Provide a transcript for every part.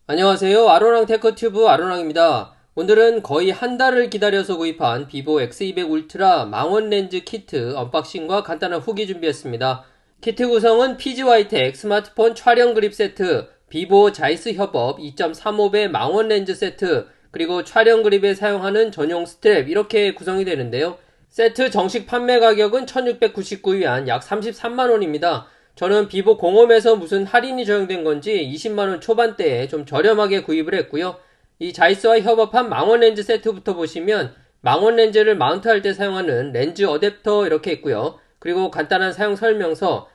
안녕하세요. 아로랑 테크튜브 아로랑입니다. 오늘은 거의 한 달을 기다려서 구입한 비보 X200 울트라 망원 렌즈 키트 언박싱과 간단한 후기 준비했습니다. 키트 구성은 PGY-TEC 스마트폰 촬영 그립 세트, 비보 자이스 협업 2.35배 망원 렌즈 세트, 그리고 촬영 그립에 사용하는 전용 스트랩 이렇게 구성이 되는데요. 세트 정식 판매 가격은 1699위안 약 33만원입니다. 저는 비보 공홈에서 무슨 할인이 적용된 건지 20만원 초반대에 좀 저렴하게 구입을 했고요. 이 자이스와 협업한 망원 렌즈 세트부터 보시면 망원 렌즈를 마운트할 때 사용하는 렌즈 어댑터 이렇게 있고요. 그리고 간단한 사용 설명서,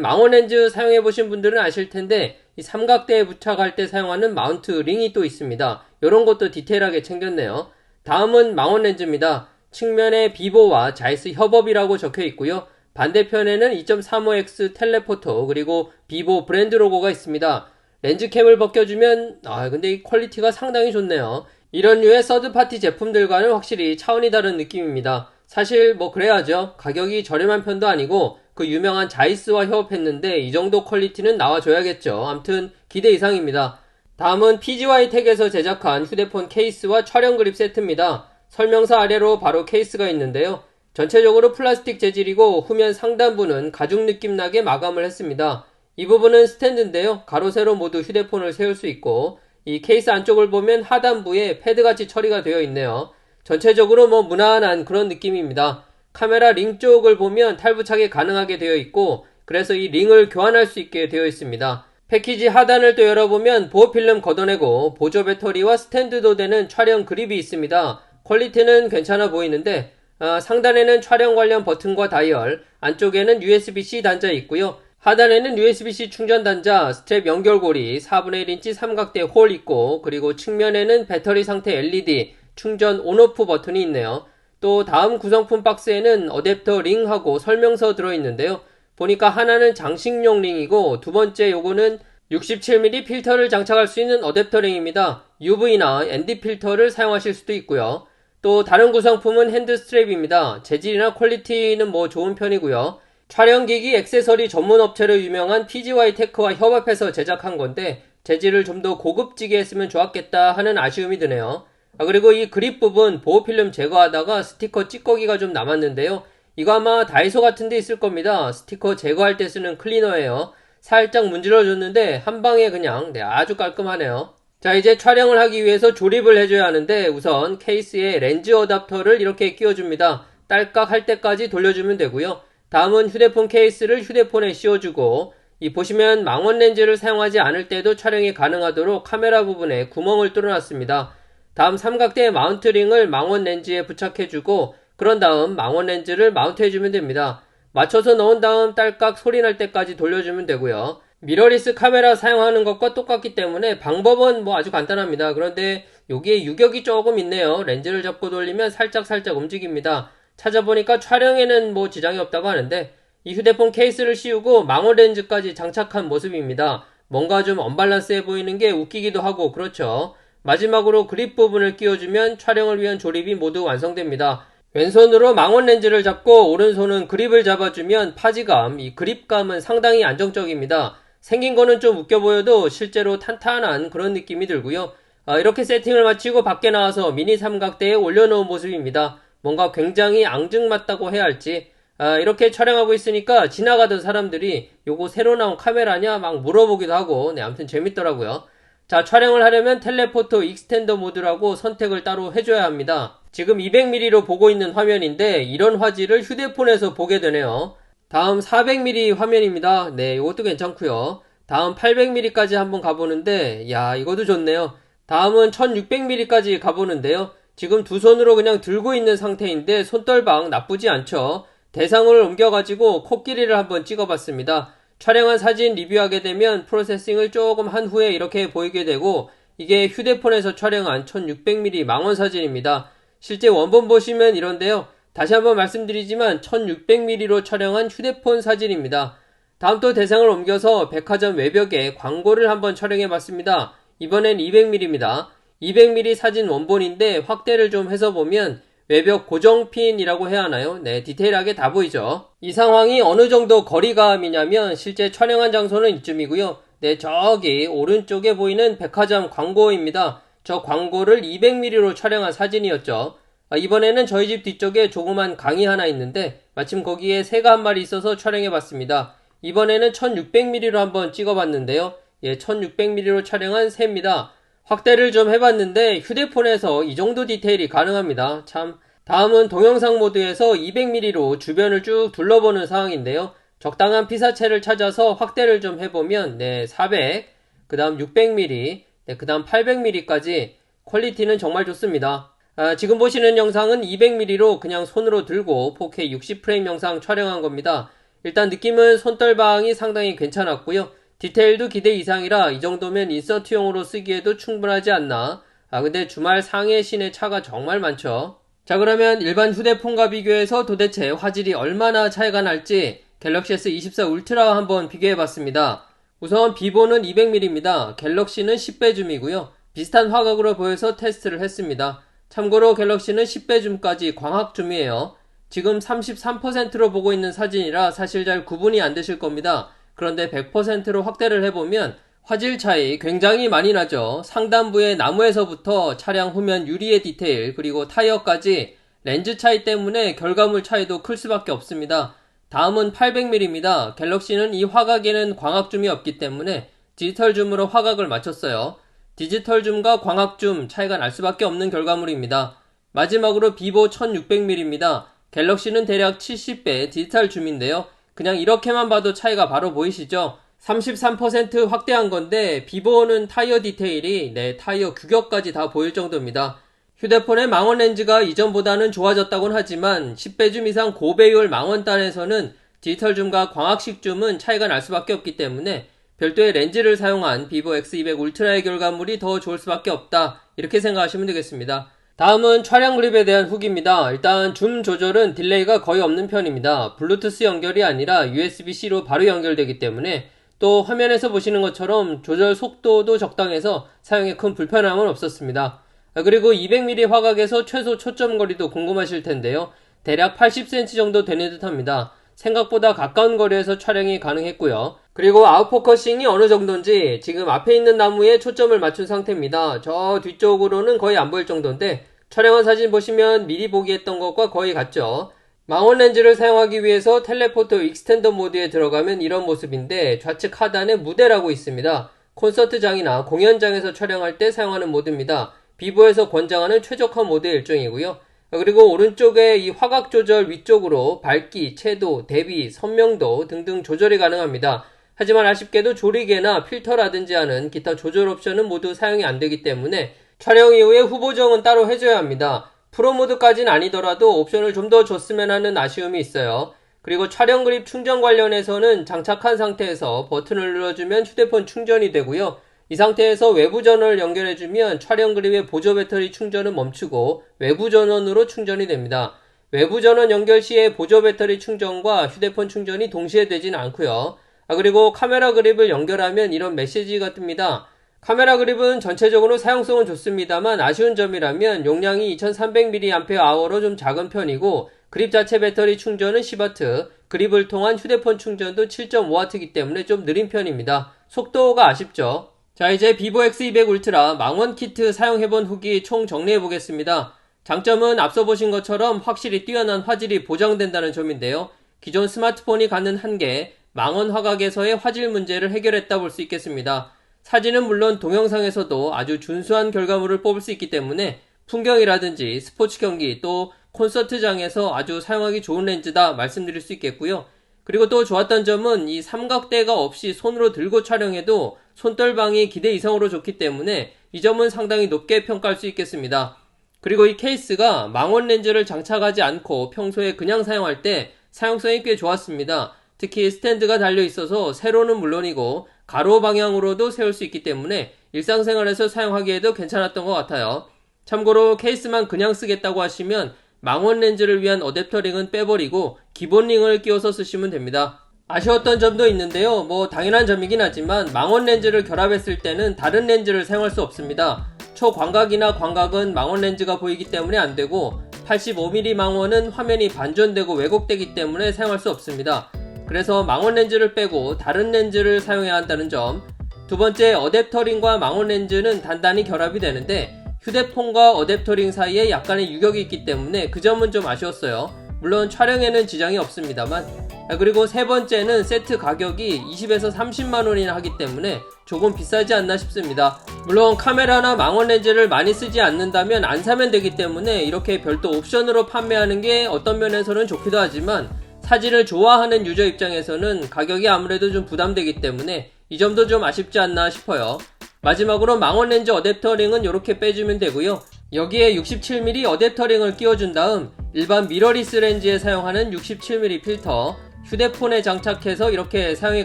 망원 렌즈 사용해보신 분들은 아실 텐데 이 삼각대에 부착할 때 사용하는 마운트 링이 또 있습니다. 이런 것도 디테일하게 챙겼네요. 다음은 망원 렌즈입니다. 측면에 비보와 자이스 협업이라고 적혀 있고요. 반대편에는 2.35X 텔레포토 그리고 비보 브랜드 로고가 있습니다. 렌즈캡을 벗겨주면 근데 이 퀄리티가 상당히 좋네요. 이런 류의 서드파티 제품들과는 확실히 차원이 다른 느낌입니다. 사실 뭐 그래야죠. 가격이 저렴한 편도 아니고 그 유명한 자이스와 협업했는데 이 정도 퀄리티는 나와줘야겠죠. 암튼 기대 이상입니다. 다음은 PGY-TEC에서 제작한 휴대폰 케이스와 촬영 그립 세트입니다. 설명서 아래로 바로 케이스가 있는데요. 전체적으로 플라스틱 재질이고 후면 상단부는 가죽 느낌 나게 마감을 했습니다. 이 부분은 스탠드인데요. 가로 세로 모두 휴대폰을 세울 수 있고 이 케이스 안쪽을 보면 하단부에 패드같이 처리가 되어 있네요. 전체적으로 뭐 무난한 그런 느낌입니다. 카메라 링 쪽을 보면 탈부착이 가능하게 되어 있고 그래서 이 링을 교환할 수 있게 되어 있습니다. 패키지 하단을 또 열어보면 보호필름 걷어내고 보조 배터리와 스탠드도 되는 촬영 그립이 있습니다. 퀄리티는 괜찮아 보이는데 상단에는 촬영 관련 버튼과 다이얼, 안쪽에는 USB-C 단자 있고요. 하단에는 USB-C 충전 단자, 스트랩 연결고리, 4분의 1인치 삼각대 홀 있고 그리고 측면에는 배터리 상태 LED, 충전 온오프 버튼이 있네요. 또 다음 구성품 박스에는 어댑터 링하고 설명서 들어있는데요. 보니까 하나는 장식용 링이고 두 번째 요거는 67mm 필터를 장착할 수 있는 어댑터 링입니다. UV나 ND 필터를 사용하실 수도 있고요. 또 다른 구성품은 핸드 스트랩입니다. 재질이나 퀄리티는 뭐 좋은 편이고요. 촬영기기 액세서리 전문 업체로 유명한 PGY-TEC와 협업해서 제작한 건데 재질을 좀 더 고급지게 했으면 좋았겠다 하는 아쉬움이 드네요. 그리고 이 그립 부분 보호필름 제거하다가 스티커 찌꺼기가 좀 남았는데요. 이거 아마 다이소 같은 데 있을 겁니다. 스티커 제거할 때 쓰는 클리너예요. 살짝 문질러줬는데 한 방에 그냥 아주 깔끔하네요. 자, 이제 촬영을 하기 위해서 조립을 해줘야 하는데 우선 케이스에 렌즈 어댑터를 이렇게 끼워줍니다. 딸깍 할 때까지 돌려주면 되고요. 다음은 휴대폰 케이스를 휴대폰에 씌워주고 이 보시면 망원 렌즈를 사용하지 않을 때도 촬영이 가능하도록 카메라 부분에 구멍을 뚫어놨습니다. 다음 삼각대 마운트링을 망원 렌즈에 부착해주고 그런 다음 망원 렌즈를 마운트해주면 됩니다. 맞춰서 넣은 다음 딸깍 소리 날 때까지 돌려주면 되고요. 미러리스 카메라 사용하는 것과 똑같기 때문에 방법은 뭐 아주 간단합니다. 그런데 여기에 유격이 조금 있네요. 렌즈를 잡고 돌리면 살짝 움직입니다. 찾아보니까 촬영에는 뭐 지장이 없다고 하는데 이 휴대폰 케이스를 씌우고 망원 렌즈까지 장착한 모습입니다. 뭔가 좀 언밸런스해 보이는 게 웃기기도 하고 그렇죠. 마지막으로 그립 부분을 끼워주면 촬영을 위한 조립이 모두 완성됩니다. 왼손으로 망원 렌즈를 잡고 오른손은 그립을 잡아주면 파지감, 이 그립감은 상당히 안정적입니다. 생긴 거는 좀 웃겨 보여도 실제로 탄탄한 그런 느낌이 들고요. 이렇게 세팅을 마치고 밖에 나와서 미니 삼각대에 올려놓은 모습입니다. 뭔가 굉장히 앙증맞다고 해야 할지 이렇게 촬영하고 있으니까 지나가던 사람들이 요거 새로 나온 카메라냐 막 물어보기도 하고 아무튼 재밌더라고요. 자, 촬영을 하려면 텔레포토 익스텐더 모드라고 선택을 따로 해줘야 합니다. 지금 200mm로 보고 있는 화면인데 이런 화질을 휴대폰에서 보게 되네요. 다음 400mm 화면입니다. 네, 이것도 괜찮고요. 다음 800mm까지 한번 가보는데 야, 이것도 좋네요. 다음은 1600mm까지 가보는데요. 지금 두 손으로 그냥 들고 있는 상태인데 손떨방 나쁘지 않죠. 대상을 옮겨가지고 코끼리를 한번 찍어봤습니다. 촬영한 사진 리뷰하게 되면 프로세싱을 조금 한 후에 이렇게 보이게 되고 이게 휴대폰에서 촬영한 1600mm 망원 사진입니다. 실제 원본 보시면 이런데요. 다시 한번 말씀드리지만 1600mm로 촬영한 휴대폰 사진입니다. 다음 또 대상을 옮겨서 백화점 외벽에 광고를 한번 촬영해봤습니다. 이번엔 200mm입니다. 200mm 사진 원본인데 확대를 좀 해서 보면 외벽 고정핀이라고 해야 하나요? 네, 디테일하게 다 보이죠. 이 상황이 어느 정도 거리감이냐면 실제 촬영한 장소는 이쯤이고요. 네, 저기 오른쪽에 보이는 백화점 광고입니다. 저 광고를 200mm로 촬영한 사진이었죠. 이번에는 저희 집 뒤쪽에 조그만 강이 하나 있는데 마침 거기에 새가 한 마리 있어서 촬영해봤습니다. 이번에는 1600mm로 한번 찍어봤는데요. 예, 1600mm로 촬영한 새입니다. 확대를 좀 해봤는데 휴대폰에서 이 정도 디테일이 가능합니다. 참. 다음은 동영상 모드에서 200mm로 주변을 쭉 둘러보는 상황인데요. 적당한 피사체를 찾아서 확대를 좀 해보면 400, 그 다음 600mm, 그 다음 800mm까지 퀄리티는 정말 좋습니다. 지금 보시는 영상은 200mm로 그냥 손으로 들고 4K 60프레임 영상 촬영한 겁니다. 일단 느낌은 손떨방이 상당히 괜찮았고요. 디테일도 기대 이상이라 이 정도면 인서트용으로 쓰기에도 충분하지 않나. 근데 주말 상해 시내 차가 정말 많죠. 자, 그러면 일반 휴대폰과 비교해서 도대체 화질이 얼마나 차이가 날지 갤럭시 S24 울트라와 한번 비교해봤습니다. 우선 비보는 200mm입니다. 갤럭시는 10배 줌이고요. 비슷한 화각으로 보여서 테스트를 했습니다. 참고로 갤럭시는 10배 줌까지 광학 줌이에요. 지금 33%로 보고 있는 사진이라 사실 잘 구분이 안 되실 겁니다. 그런데 100%로 확대를 해보면 화질 차이 굉장히 많이 나죠. 상단부의 나무에서부터 차량 후면 유리의 디테일 그리고 타이어까지 렌즈 차이 때문에 결과물 차이도 클 수밖에 없습니다. 다음은 800mm입니다. 갤럭시는 이 화각에는 광학줌이 없기 때문에 디지털 줌으로 화각을 맞췄어요. 디지털 줌과 광학줌 차이가 날 수밖에 없는 결과물입니다. 마지막으로 비보 1600mm입니다. 갤럭시는 대략 70배 디지털 줌인데요. 그냥 이렇게만 봐도 차이가 바로 보이시죠? 33% 확대한 건데 비보는 타이어 디테일이 타이어 규격까지 다 보일 정도입니다. 휴대폰의 망원 렌즈가 이전보다는 좋아졌다곤 하지만 10배 줌 이상 고배율 망원단에서는 디지털 줌과 광학식 줌은 차이가 날 수밖에 없기 때문에 별도의 렌즈를 사용한 비보 X200 울트라의 결과물이 더 좋을 수밖에 없다, 이렇게 생각하시면 되겠습니다. 다음은 촬영 그립에 대한 후기입니다. 일단 줌 조절은 딜레이가 거의 없는 편입니다. 블루투스 연결이 아니라 USB-C로 바로 연결되기 때문에 또 화면에서 보시는 것처럼 조절 속도도 적당해서 사용에 큰 불편함은 없었습니다. 그리고 200mm 화각에서 최소 초점 거리도 궁금하실 텐데요. 대략 80cm 정도 되는 듯 합니다. 생각보다 가까운 거리에서 촬영이 가능했고요. 그리고 아웃포커싱이 어느 정도인지 지금 앞에 있는 나무에 초점을 맞춘 상태입니다. 저 뒤쪽으로는 거의 안 보일 정도인데 촬영한 사진 보시면 미리 보기 했던 것과 거의 같죠. 망원 렌즈를 사용하기 위해서 텔레포트 익스텐더 모드에 들어가면 이런 모습인데 좌측 하단에 무대라고 있습니다. 콘서트장이나 공연장에서 촬영할 때 사용하는 모드입니다. 비보에서 권장하는 최적화 모드의 일종이고요. 그리고 오른쪽에 이 화각 조절 위쪽으로 밝기, 채도, 대비, 선명도 등등 조절이 가능합니다. 하지만 아쉽게도 조리개나 필터라든지 하는 기타 조절 옵션은 모두 사용이 안 되기 때문에 촬영 이후에 후보정은 따로 해줘야 합니다. 프로 모드까지는 아니더라도 옵션을 좀 더 줬으면 하는 아쉬움이 있어요. 그리고 촬영 그립 충전 관련해서는 장착한 상태에서 버튼을 눌러주면 휴대폰 충전이 되고요. 이 상태에서 외부 전원을 연결해주면 촬영 그립의 보조 배터리 충전은 멈추고 외부 전원으로 충전이 됩니다. 외부 전원 연결 시에 보조 배터리 충전과 휴대폰 충전이 동시에 되지는 않고요. 그리고 카메라 그립을 연결하면 이런 메시지가 뜹니다. 카메라 그립은 전체적으로 사용성은 좋습니다만 아쉬운 점이라면 용량이 2300mAh로 좀 작은 편이고 그립 자체 배터리 충전은 10W, 그립을 통한 휴대폰 충전도 7.5W이기 때문에 좀 느린 편입니다. 속도가 아쉽죠. 자, 이제 비보 X200 울트라 망원 키트 사용해본 후기 총 정리해보겠습니다. 장점은 앞서 보신 것처럼 확실히 뛰어난 화질이 보장된다는 점인데요. 기존 스마트폰이 갖는 한계, 망원 화각에서의 화질 문제를 해결했다 볼 수 있겠습니다. 사진은 물론 동영상에서도 아주 준수한 결과물을 뽑을 수 있기 때문에 풍경이라든지 스포츠 경기 또 콘서트장에서 아주 사용하기 좋은 렌즈다 말씀드릴 수 있겠고요. 그리고 또 좋았던 점은 이 삼각대가 없이 손으로 들고 촬영해도 손떨방이 기대 이상으로 좋기 때문에 이 점은 상당히 높게 평가할 수 있겠습니다. 그리고 이 케이스가 망원 렌즈를 장착하지 않고 평소에 그냥 사용할 때 사용성이 꽤 좋았습니다. 특히 스탠드가 달려 있어서 세로는 물론이고 가로 방향으로도 세울 수 있기 때문에 일상생활에서 사용하기에도 괜찮았던 것 같아요. 참고로 케이스만 그냥 쓰겠다고 하시면 망원 렌즈를 위한 어댑터 링은 빼버리고 기본 링을 끼워서 쓰시면 됩니다. 아쉬웠던 점도 있는데요. 당연한 점이긴 하지만 망원 렌즈를 결합했을 때는 다른 렌즈를 사용할 수 없습니다. 초광각이나 광각은 망원 렌즈가 보이기 때문에 안되고 85mm 망원은 화면이 반전되고 왜곡되기 때문에 사용할 수 없습니다. 그래서 망원 렌즈를 빼고 다른 렌즈를 사용해야 한다는 점, 두 번째, 어댑터링과 망원 렌즈는 단단히 결합이 되는데 휴대폰과 어댑터링 사이에 약간의 유격이 있기 때문에 그 점은 좀 아쉬웠어요. 물론 촬영에는 지장이 없습니다만. 그리고 세 번째는 세트 가격이 20에서 30만원이나 하기 때문에 조금 비싸지 않나 싶습니다. 물론 카메라나 망원 렌즈를 많이 쓰지 않는다면 안 사면 되기 때문에 이렇게 별도 옵션으로 판매하는 게 어떤 면에서는 좋기도 하지만 사진을 좋아하는 유저 입장에서는 가격이 아무래도 좀 부담되기 때문에 이 점도 좀 아쉽지 않나 싶어요. 마지막으로 망원 렌즈 어댑터링은 이렇게 빼주면 되고요. 여기에 67mm 어댑터링을 끼워준 다음 일반 미러리스 렌즈에 사용하는 67mm 필터, 휴대폰에 장착해서 이렇게 사용이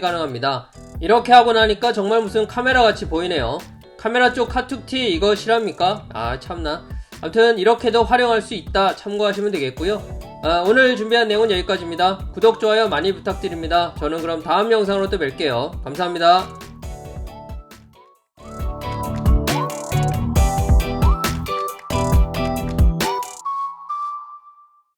가능합니다. 이렇게 하고 나니까 정말 무슨 카메라 같이 보이네요. 카메라 쪽 카툭티 이거 실합니까? 아 참나. 아무튼 이렇게도 활용할 수 있다 참고하시면 되겠고요. 오늘 준비한 내용은 여기까지입니다. 구독, 좋아요 많이 부탁드립니다. 저는 그럼 다음 영상으로 또 뵐게요. 감사합니다.